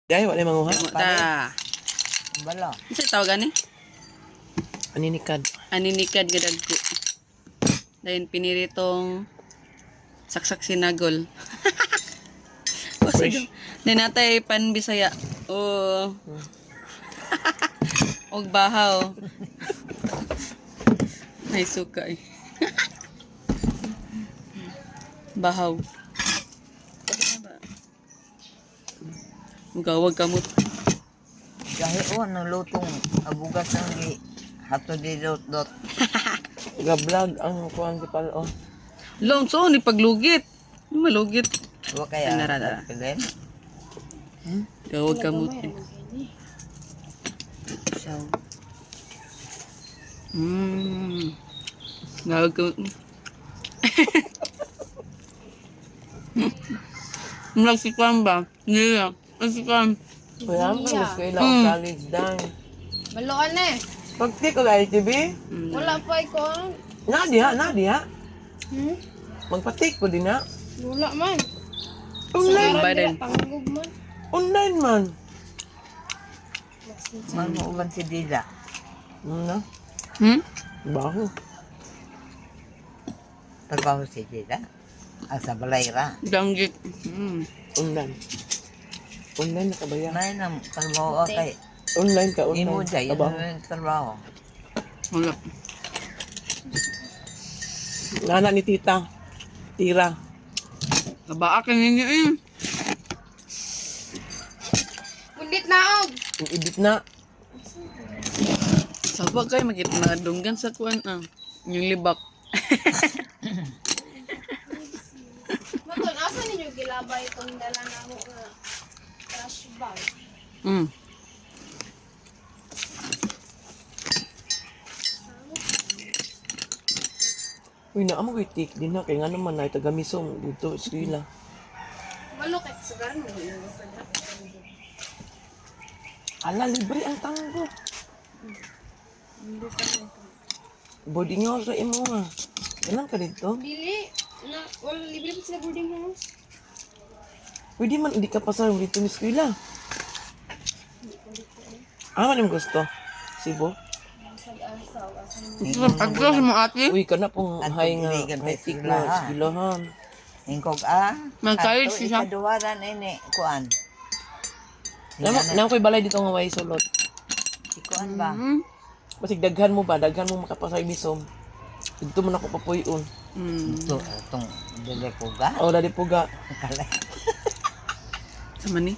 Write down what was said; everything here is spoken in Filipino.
Ay, wala manguha. Ta. Bala. Isa tawagan ni? Aninikad. Aninikad gadagko. Dahil piniritong saksak sinagol. Fresh. Ninatay pan Bisaya. Oh. Og bahaw. Ay suka eh. Bahaw. Mugawag kamot. Kahit nang lutong abugas ng hato di dot. Ga-vlog ang kuhan si Palo. Long so ni paglugit. Di malugit. Wa kaya. Narada. Pilen. Gawag kamot eh. So. Gawag kamot ni. Nagsikwan ba? Hindi lang. Nagsikwan. Wala mo kang gusto ilang college dang. Maluan eh. Pagti ko lang ITV. Wala pa ko. Nadia. Hmm? Magpatik ko din na. Wala man. Online. Ba din? Tanggog man. Online man. Man mo man si Dila. Na? Baho. Trabaho si Dila. Asa balayra. Danggit. Online. Online na kabaya. Nay nang trabaho kay. Online ka, Imo online. jay Trabaho. yung trabaho. Wala. Nana ni tita. Tira. Nabaakin ninyo eh. Pundit na og. Edit na. Sabag kayo madunggan sa kuwan yung libak. Maton asa ninyo gilabay itong dala na mo nga trash bag. Uy, naamo ko itik din na. Kaya nga naman na taga-misong dito. Eskwila. Malukit sa garan mo yung sada. Ala, libre ang tanggo. Boarding house sa imo nga. Kailan ka dito? Dili na wala libre pa sila boarding house. Pwede man, hindi ka pasar dito ni eskwila. Man yung gusto? Sibo? Agos mo ate. Uy, ka na pong At high nga. piligan pa High tick eskwelahan. na eskwelahan. Ingkog Mag-college siya. Ikaduwaran ini kuan. Nang ko'y balay dito nga way sulot. Si kuan ba? Basig daghan mo ba? Daghan mo makapasay misom. Dito mo na ko papuyon. Ito, itong dili ko ga. O, dali po ga. Kalay. Sama ni.